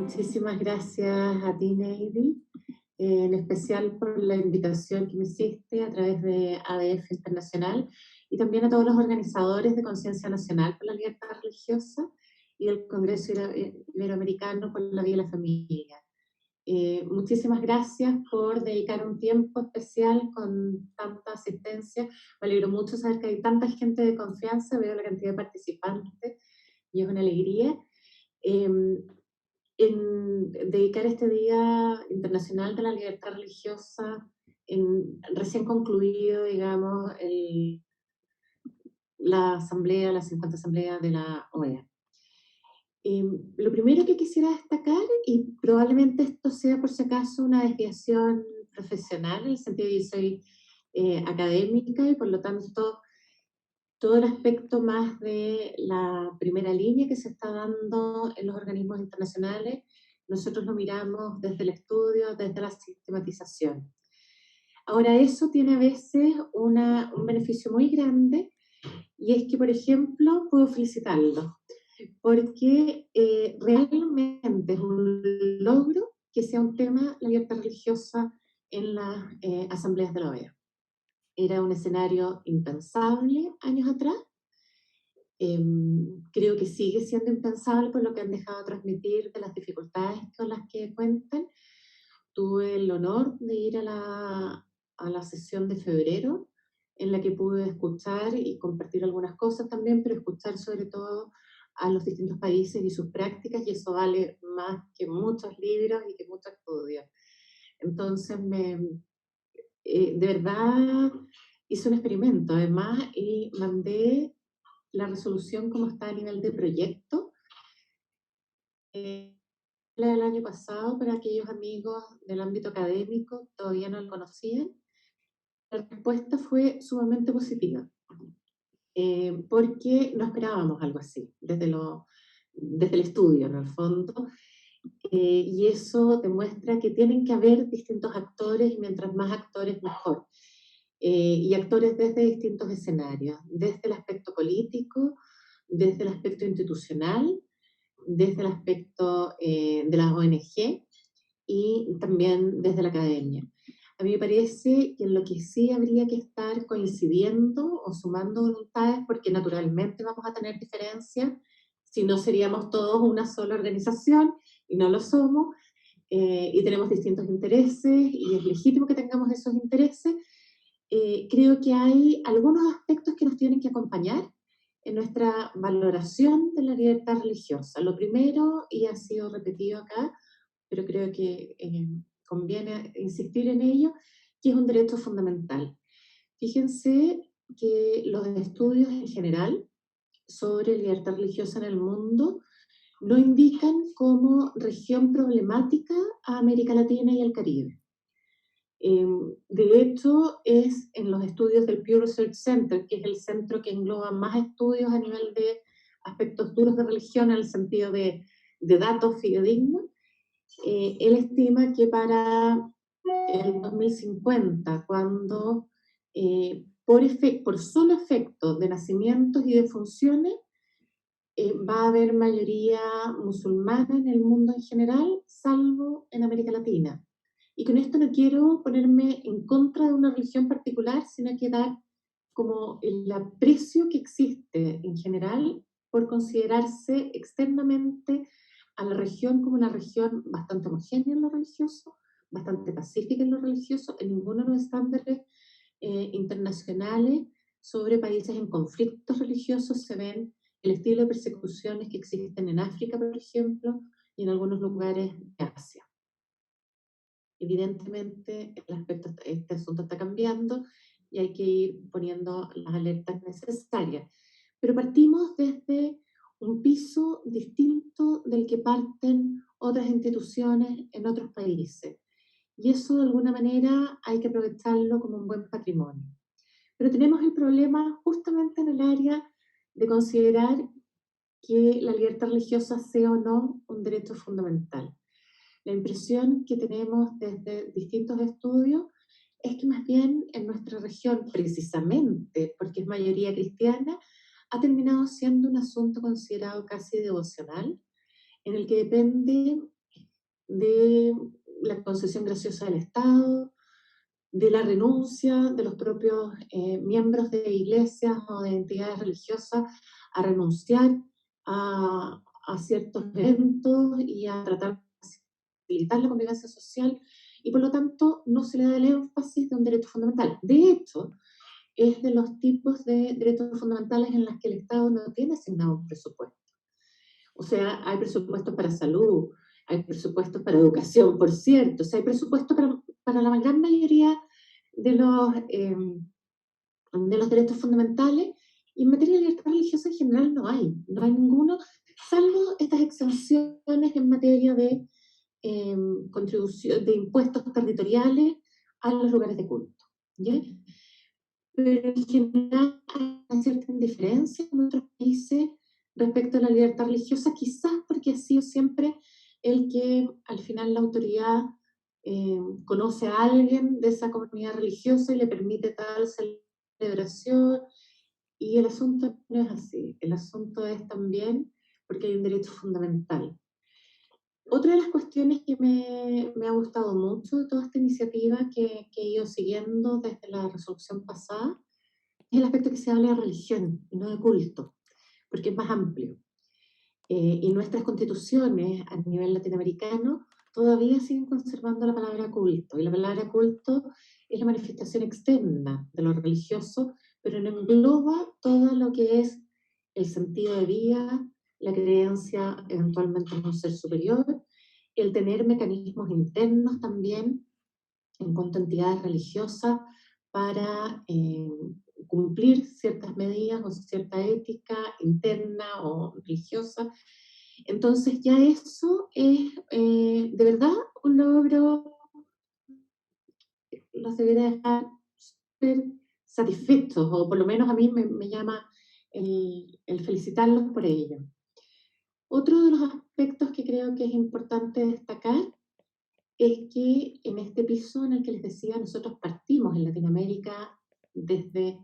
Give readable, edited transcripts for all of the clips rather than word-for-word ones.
Muchísimas gracias a ti, Neidy, en especial por la invitación que me hiciste a través de ADF Internacional y también a todos los organizadores de Conciencia Nacional por la Libertad Religiosa y del Congreso Iberoamericano por la Vida y la Familia. Muchísimas gracias por dedicar un tiempo especial con tanta asistencia. Me alegro mucho saber que hay tanta gente de confianza, veo la cantidad de participantes y es una alegría. En dedicar este Día Internacional de la Libertad Religiosa, recién concluido, digamos, la 50 Asamblea de la OEA. Lo primero que quisiera destacar, y probablemente esto sea por si acaso una desviación profesional, en el sentido de que soy académica y por lo tanto todo el aspecto más de la primera línea que se está dando en los organismos internacionales, nosotros lo miramos desde el estudio, desde la sistematización. Ahora, eso tiene a veces un beneficio muy grande, y es que, por ejemplo, puedo felicitarlo, porque realmente es un logro que sea un tema la libertad religiosa en las asambleas de la OEA. Era un escenario impensable años atrás. Creo que sigue siendo impensable por lo que han dejado transmitir de las dificultades con las que cuentan. Tuve el honor de ir a la sesión de febrero, en la que pude escuchar y compartir algunas cosas también, pero escuchar sobre todo a los distintos países y sus prácticas, y eso vale más que muchos libros y que muchos estudios. Entonces, de verdad hice un experimento, además, y mandé la resolución como está a nivel de proyecto la del año pasado para aquellos amigos del ámbito académico que todavía no lo conocían. La respuesta fue sumamente positiva, porque no esperábamos algo así desde el estudio, en el fondo, y eso demuestra que tienen que haber distintos actores, y mientras más actores mejor. Y actores desde distintos escenarios, desde el aspecto político, desde el aspecto institucional, desde el aspecto de las ONG y también desde la academia. A mí me parece que en lo que sí habría que estar coincidiendo o sumando voluntades, porque naturalmente vamos a tener diferencias, si no seríamos todos una sola organización, y no lo somos, y tenemos distintos intereses, y es legítimo que tengamos esos intereses. Creo que hay algunos aspectos que nos tienen que acompañar en nuestra valoración de la libertad religiosa. Lo primero, y ha sido repetido acá, pero creo que conviene insistir en ello, que es un derecho fundamental. Fíjense que los estudios en general sobre libertad religiosa en el mundo no indican como región problemática a América Latina y el Caribe. De hecho, es en los estudios del Pew Research Center, que es el centro que engloba más estudios a nivel de aspectos duros de religión, en el sentido de datos fidedignos. Él estima que para el 2050, cuando por solo efecto de nacimientos y de funciones, va a haber mayoría musulmana en el mundo en general, salvo en América Latina. Y con esto no quiero ponerme en contra de una religión particular, sino que dar como el aprecio que existe en general por considerarse externamente a la región como una región bastante homogénea en lo religioso, bastante pacífica en lo religioso, en ninguno de los estándares internacionales sobre países en conflictos religiosos se ven el estilo de persecuciones que existen en África, por ejemplo, y en algunos lugares de Asia. Evidentemente, este asunto está cambiando y hay que ir poniendo las alertas necesarias. Pero partimos desde un piso distinto del que parten otras instituciones en otros países. Y eso, de alguna manera, hay que aprovecharlo como un buen patrimonio. Pero tenemos el problema justamente en el área de considerar que la libertad religiosa sea o no un derecho fundamental. La impresión que tenemos desde distintos estudios es que más bien en nuestra región, precisamente porque es mayoría cristiana, ha terminado siendo un asunto considerado casi devocional, en el que depende de la concesión graciosa del Estado, de la renuncia de los propios miembros de iglesias o de entidades religiosas a renunciar a ciertos eventos y a tratar de facilitar la convivencia social, y por lo tanto no se le da el énfasis de un derecho fundamental. De hecho, es de los tipos de derechos fundamentales en los que el Estado no tiene asignado un presupuesto. O sea, hay presupuestos para salud, hay presupuestos para educación, por cierto, o sea, hay presupuesto para la gran mayoría de los derechos fundamentales, y en materia de libertad religiosa en general no hay ninguno, salvo estas exenciones en materia de contribución, de impuestos territoriales a los lugares de culto. ¿Ya? Pero en general hay una cierta indiferencia en otros países respecto a la libertad religiosa, quizás porque ha sido siempre el que al final la autoridad conoce a alguien de esa comunidad religiosa y le permite tal celebración, y el asunto no es así, el asunto es también porque hay un derecho fundamental. Otra de las cuestiones que me ha gustado mucho de toda esta iniciativa que he ido siguiendo desde la resolución pasada es el aspecto que se habla de religión y no de culto, porque es más amplio. Y nuestras constituciones a nivel latinoamericano todavía siguen conservando la palabra culto, y la palabra culto es la manifestación externa de lo religioso, pero no engloba todo lo que es el sentido de vida, la creencia eventualmente en un ser superior, el tener mecanismos internos también en cuanto a entidades religiosas para cumplir ciertas medidas o cierta ética interna o religiosa. Entonces ya eso es de verdad un logro, los debería dejar súper satisfechos, o por lo menos a mí me llama el felicitarlos por ello. Otro de los aspectos que creo que es importante destacar es que en este piso en el que les decía, nosotros partimos en Latinoamérica desde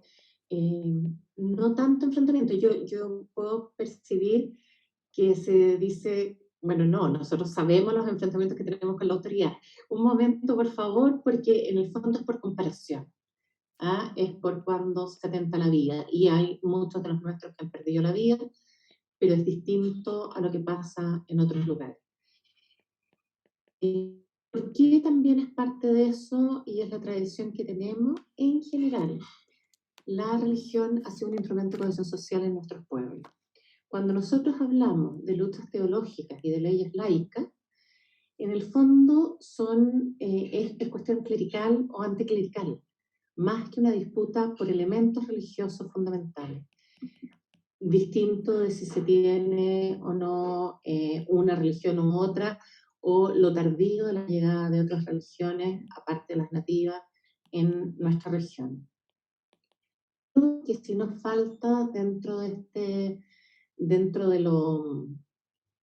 no tanto enfrentamiento. Yo puedo percibir que se dice, bueno, no, nosotros sabemos los enfrentamientos que tenemos con la autoridad. Un momento, por favor, porque en el fondo es por comparación. ¿Ah? Es por cuando se atenta la vida. Y hay muchos de los nuestros que han perdido la vida, pero es distinto a lo que pasa en otros lugares. ¿Por qué también es parte de eso y es la tradición que tenemos? En general, la religión ha sido un instrumento de cohesión social en nuestros pueblos. Cuando nosotros hablamos de luchas teológicas y de leyes laicas, en el fondo es cuestión clerical o anticlerical, más que una disputa por elementos religiosos fundamentales. Distinto de si se tiene o no una religión u otra, o lo tardío de la llegada de otras religiones, aparte de las nativas, en nuestra región. Que si nos falta dentro de lo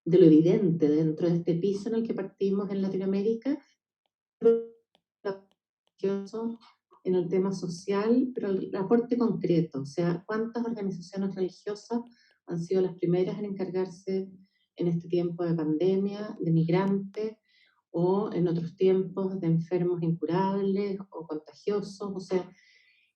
evidente, dentro de este piso en el que partimos en Latinoamérica, en el tema social, pero el aporte concreto, o sea, cuántas organizaciones religiosas han sido las primeras en encargarse en este tiempo de pandemia de migrantes, o en otros tiempos de enfermos incurables o contagiosos, o sea,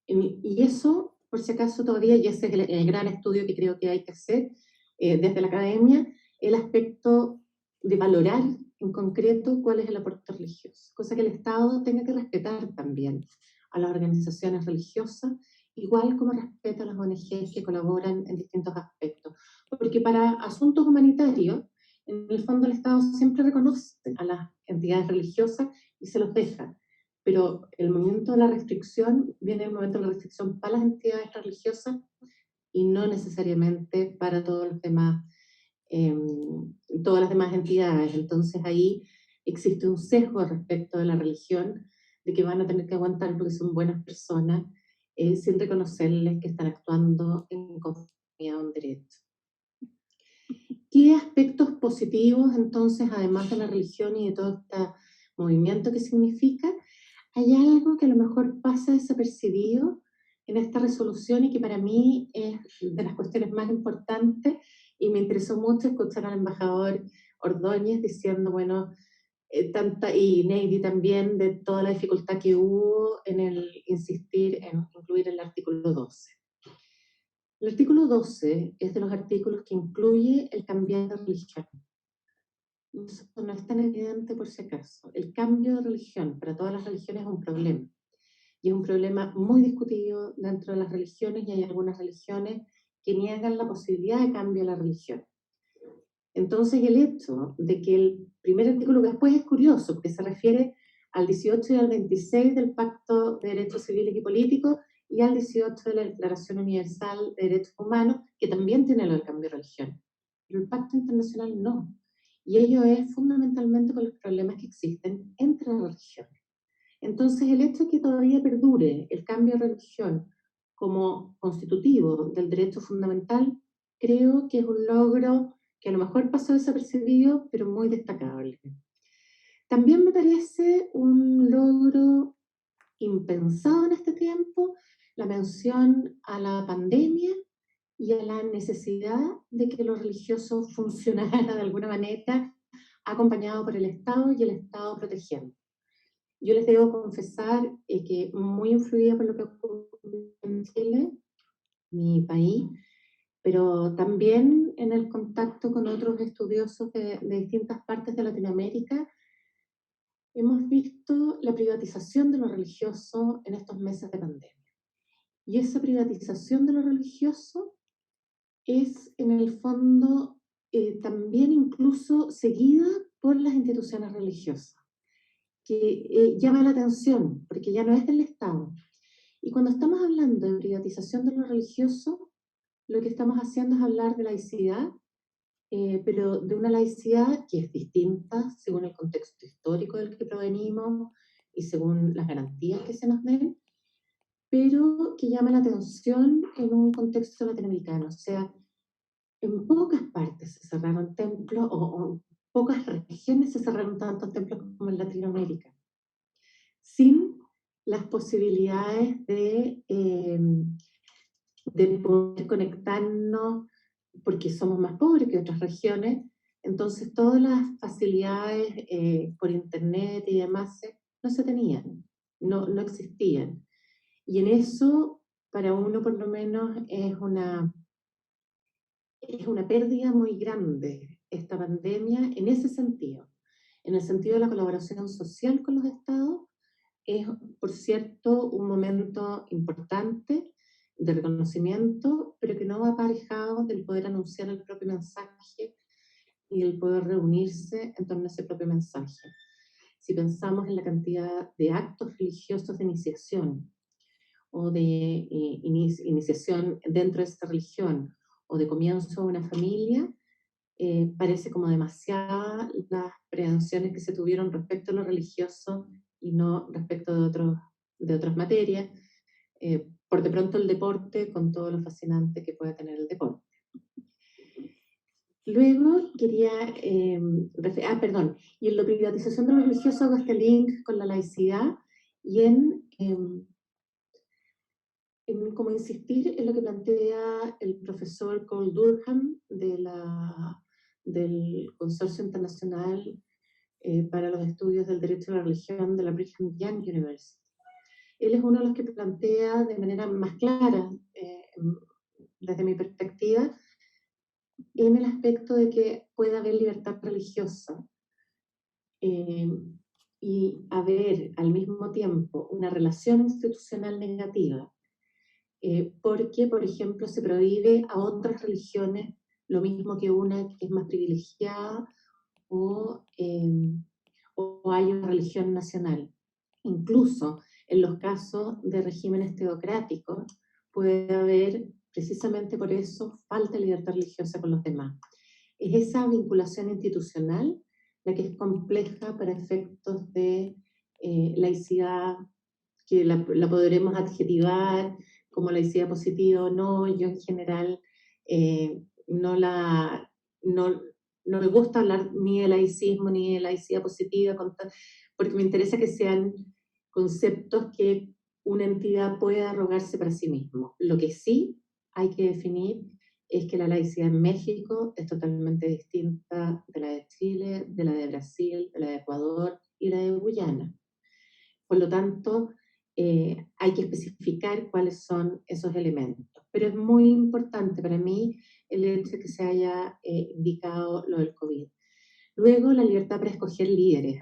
y eso, por si acaso todavía, y ese es el gran estudio que creo que hay que hacer desde la academia, el aspecto de valorar en concreto cuál es el aporte religioso, cosa que el Estado tenga que respetar también a las organizaciones religiosas, igual como respeta a las ONGs que colaboran en distintos aspectos. Porque para asuntos humanitarios, en el fondo el Estado siempre reconoce a las entidades religiosas y se los deja, pero el momento de la restricción viene el momento de la restricción para las entidades religiosas y no necesariamente para eh, todas las demás entidades. Entonces ahí existe un sesgo respecto de la religión, de que van a tener que aguantar porque son buenas personas, sin reconocerles que están actuando en conformidad a un derecho. ¿Qué aspectos positivos entonces, además de la religión y de todo este movimiento que significa? Hay algo que a lo mejor pasa desapercibido en esta resolución y que para mí es de las cuestiones más importantes, y me interesó mucho escuchar al embajador Ordóñez diciendo, bueno, y Neidy también, de toda la dificultad que hubo en el insistir en incluir el artículo 12. El artículo 12 es de los artículos que incluye el cambiar de religión. Eso no es tan evidente por si acaso. El cambio de religión para todas las religiones es un problema. Y es un problema muy discutido dentro de las religiones, y hay algunas religiones que niegan la posibilidad de cambio de la religión. Entonces, el hecho de que el primer artículo, que después es curioso, porque se refiere al 18 y al 26 del Pacto de Derechos Civiles y Políticos, y al 18 de la Declaración Universal de Derechos Humanos, que también tiene lo del cambio de religión. Pero el Pacto Internacional no. Y ello es fundamentalmente por los problemas que existen entre las religiones. Entonces, el hecho de que todavía perdure el cambio de religión como constitutivo del derecho fundamental, creo que es un logro que a lo mejor pasó desapercibido, pero muy destacable. También me parece un logro impensado en este tiempo la mención a la pandemia y a la necesidad de que lo religioso funcionara de alguna manera, acompañado por el Estado y el Estado protegiendo. Yo les debo confesar que muy influida por lo que ocurre en Chile, mi país, pero también en el contacto con otros estudiosos de distintas partes de Latinoamérica, hemos visto la privatización de lo religioso en estos meses de pandemia. Y esa privatización de lo religioso es, en el fondo, también incluso seguida por las instituciones religiosas, que llama la atención, porque ya no es del Estado. Y cuando estamos hablando de privatización de lo religioso, lo que estamos haciendo es hablar de laicidad, pero de una laicidad que es distinta según el contexto histórico del que provenimos y según las garantías que se nos den, pero que llama la atención en un contexto latinoamericano. O sea, en pocas partes se cerraron templos, o en pocas regiones se cerraron tantos templos como en Latinoamérica, sin las posibilidades de poder conectarnos, porque somos más pobres que otras regiones. Entonces todas las facilidades por internet y demás no se tenían, no existían. Y en eso, para uno por lo menos, es una pérdida muy grande esta pandemia en ese sentido. En el sentido de la colaboración social con los estados, es, por cierto, un momento importante de reconocimiento, pero que no va aparejado del poder anunciar el propio mensaje y el poder reunirse en torno a ese propio mensaje. Si pensamos en la cantidad de actos religiosos de iniciación, o de iniciación dentro de esta religión, o de comienzo de una familia, parece como demasiadas las prevenciones que se tuvieron respecto a lo religioso y no respecto de otras materias. Por de pronto el deporte, con todo lo fascinante que puede tener el deporte. Luego quería, perdón, y en la privatización de lo religioso hago este link con la laicidad y en como insistir en lo que plantea el profesor Cole Durham del Consorcio Internacional para los Estudios del Derecho a la Religión de la Brigham Young University. Él es uno de los que plantea de manera más clara, desde mi perspectiva, en el aspecto de que puede haber libertad religiosa y haber al mismo tiempo una relación institucional negativa, porque, por ejemplo, se prohíbe a otras religiones lo mismo que una que es más privilegiada, o hay una religión nacional. Incluso en los casos de regímenes teocráticos puede haber, precisamente por eso, falta de libertad religiosa con los demás. Es esa vinculación institucional la que es compleja para efectos de laicidad, que la podremos adjetivar como laicidad positiva o no. Yo en general no me gusta hablar ni de laicismo ni de laicidad positiva, porque me interesa que sean conceptos que una entidad pueda arrogarse para sí mismo. Lo que sí hay que definir es que la laicidad en México es totalmente distinta de la de Chile, de la de Brasil, de la de Ecuador y la de Guyana. Por lo tanto, hay que especificar cuáles son esos elementos. Pero es muy importante para mí el hecho de que se haya indicado lo del COVID. Luego, la libertad para escoger líderes.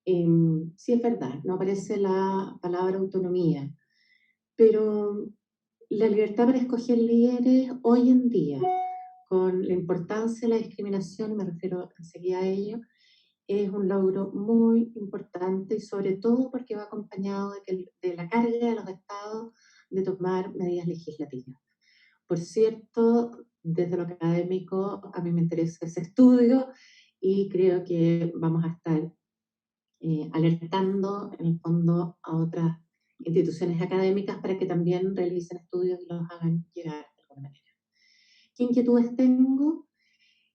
Sí, es verdad, no aparece la palabra autonomía, pero la libertad para escoger líderes hoy en día, con la importancia de la discriminación, me refiero enseguida a ello, es un logro muy importante y sobre todo porque va acompañado de la carga de los estados de tomar medidas legislativas. Por cierto, desde lo académico a mí me interesa ese estudio y creo que vamos a estar alertando en el fondo a otras instituciones académicas para que también realicen estudios y los hagan llegar de alguna manera. ¿Qué inquietudes tengo?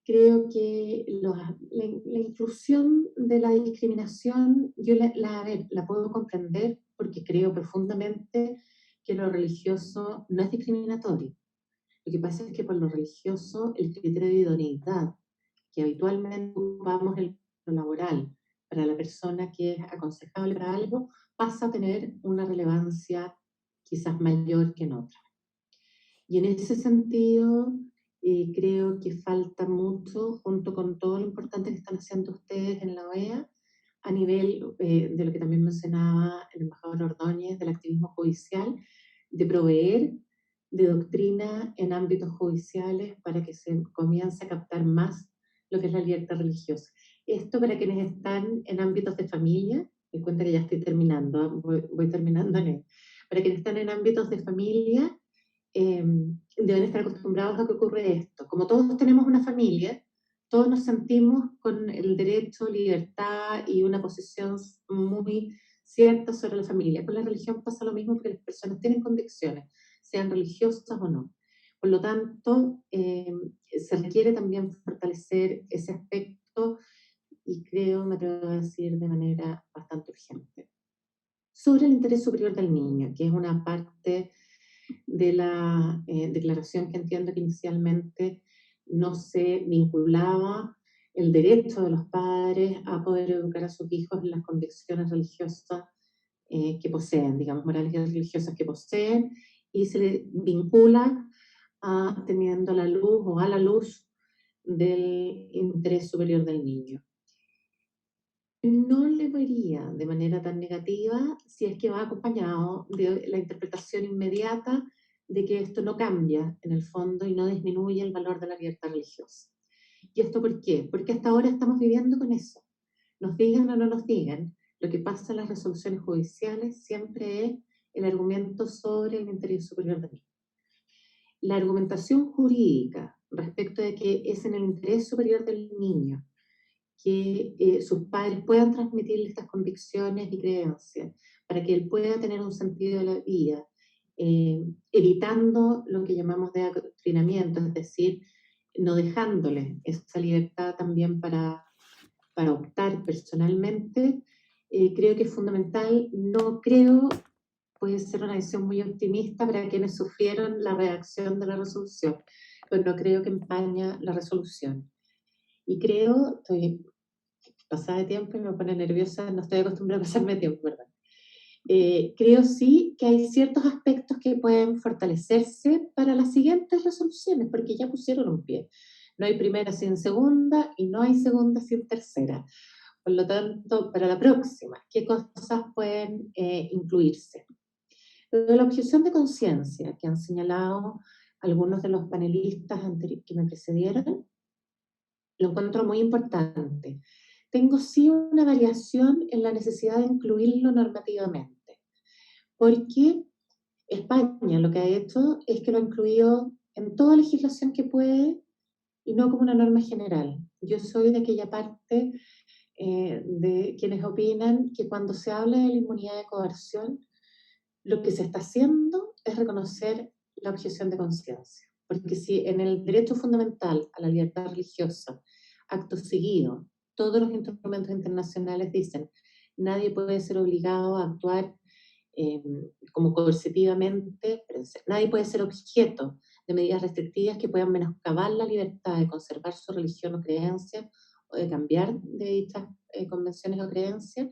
Creo que la inclusión de la discriminación, yo la puedo comprender porque creo profundamente que lo religioso no es discriminatorio. Lo que pasa es que por lo religioso el criterio de idoneidad que habitualmente ocupamos en lo laboral para la persona que es aconsejable para algo pasa a tener una relevancia quizás mayor que en otra. Y en ese sentido, creo que falta mucho, junto con todo lo importante que están haciendo ustedes en la OEA, a nivel de lo que también mencionaba el embajador Ordóñez, del activismo judicial, de proveer de doctrina en ámbitos judiciales para que se comience a captar más lo que es la libertad religiosa. Esto para quienes están en ámbitos de familia, me cuenta que ya estoy terminando, voy terminando en él. Para quienes están en ámbitos de familia, deben estar acostumbrados a que ocurre esto. Como todos tenemos una familia, todos nos sentimos con el derecho, libertad y una posición muy cierta sobre la familia. Con la religión pasa lo mismo porque las personas tienen convicciones, sean religiosas o no. Por lo tanto, se requiere también fortalecer ese aspecto y creo, me atrevo a decir, de manera bastante urgente. Sobre el interés superior del niño, que es una parte de la declaración que entiendo que inicialmente no se vinculaba el derecho de los padres a poder educar a sus hijos en las convicciones religiosas que poseen, digamos, morales y religiosas que poseen, y se le vincula a teniendo la luz o a la luz del interés superior del niño. No le vería de manera tan negativa si es que va acompañado de la interpretación inmediata de que esto no cambia en el fondo y no disminuye el valor de la libertad religiosa. ¿Y esto por qué? Porque hasta ahora estamos viviendo con eso. Nos digan o no nos digan, lo que pasa en las resoluciones judiciales siempre es el argumento sobre el interés superior del niño. La argumentación jurídica respecto de que es en el interés superior del niño que sus padres puedan transmitirle estas convicciones y creencias, para que él pueda tener un sentido de la vida, evitando lo que llamamos de adoctrinamiento, es decir, no dejándole esa libertad también para optar personalmente, creo que es fundamental. No creo, puede ser una visión muy optimista para quienes sufrieron la redacción de la resolución, pero no creo que empaña la resolución. Y creo, estoy pasada de tiempo y me pone nerviosa, no estoy acostumbrada a pasarme tiempo, ¿verdad? Creo sí que hay ciertos aspectos que pueden fortalecerse para las siguientes resoluciones, porque ya pusieron un pie. No hay primera sin segunda y no hay segunda sin tercera. Por lo tanto, para la próxima, ¿qué cosas pueden incluirse? La objeción de conciencia que han señalado algunos de los panelistas que me precedieron, lo encuentro muy importante. Tengo sí una variación en la necesidad de incluirlo normativamente, porque España lo que ha hecho es que lo ha incluido en toda legislación que puede y no como una norma general. Yo soy de aquella parte de quienes opinan que cuando se habla de la inmunidad de coerción, lo que se está haciendo es reconocer la objeción de conciencia. Porque si en el derecho fundamental a la libertad religiosa, acto seguido, todos los instrumentos internacionales dicen nadie puede ser obligado a actuar eh, como coercitivamente, nadie puede ser objeto de medidas restrictivas que puedan menoscabar la libertad de conservar su religión o creencia o de cambiar de dichas convenciones o creencias.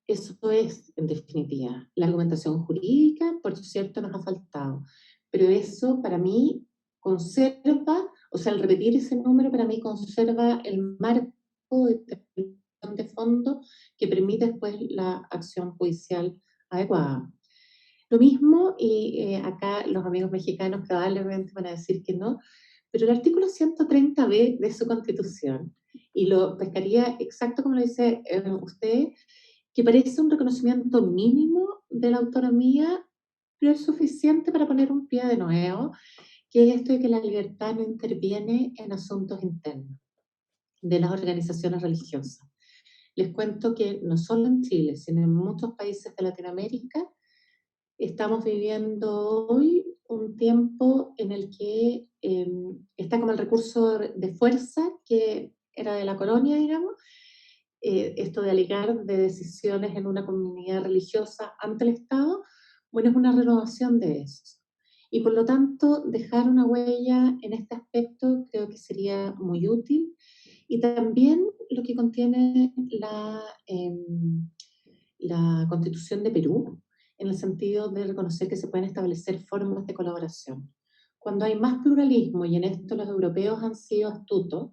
Eso es, en definitiva, la argumentación jurídica, por cierto, nos ha faltado, pero eso para mí conserva, o sea, al repetir ese número para mí conserva el marco de interpretación de fondo que permite después la acción judicial adecuada. Lo mismo, y acá los amigos mexicanos probablemente van a decir que no, pero el artículo 130b de su constitución, y lo pescaría exacto como lo dice usted, que parece un reconocimiento mínimo de la autonomía, pero es suficiente para poner un pie de nuevo, que es esto de que la libertad no interviene en asuntos internos de las organizaciones religiosas. Les cuento que no solo en Chile, sino en muchos países de Latinoamérica, estamos viviendo hoy un tiempo en el que está como el recurso de fuerza que era de la colonia, digamos, esto de alegar de decisiones en una comunidad religiosa ante el Estado, bueno, es una renovación de eso. Y por lo tanto, dejar una huella en este aspecto creo que sería muy útil. Y también lo que contiene la Constitución de Perú, en el sentido de reconocer que se pueden establecer formas de colaboración. Cuando hay más pluralismo, y en esto los europeos han sido astutos,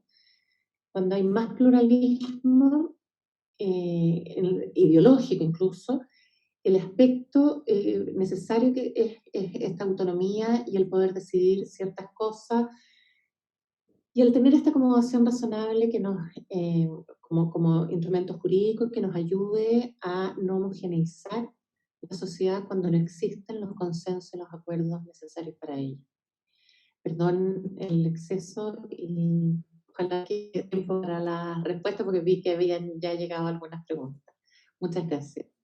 cuando hay más pluralismo, ideológico incluso, el aspecto necesario que es esta autonomía y el poder decidir ciertas cosas, y el tener esta acomodación razonable que nos, como instrumento jurídico que nos ayude a no homogeneizar la sociedad cuando no existen los consensos y los acuerdos necesarios para ello. Perdón el exceso y ojalá que haya tiempo para la respuesta porque vi que habían ya llegado algunas preguntas. Muchas gracias.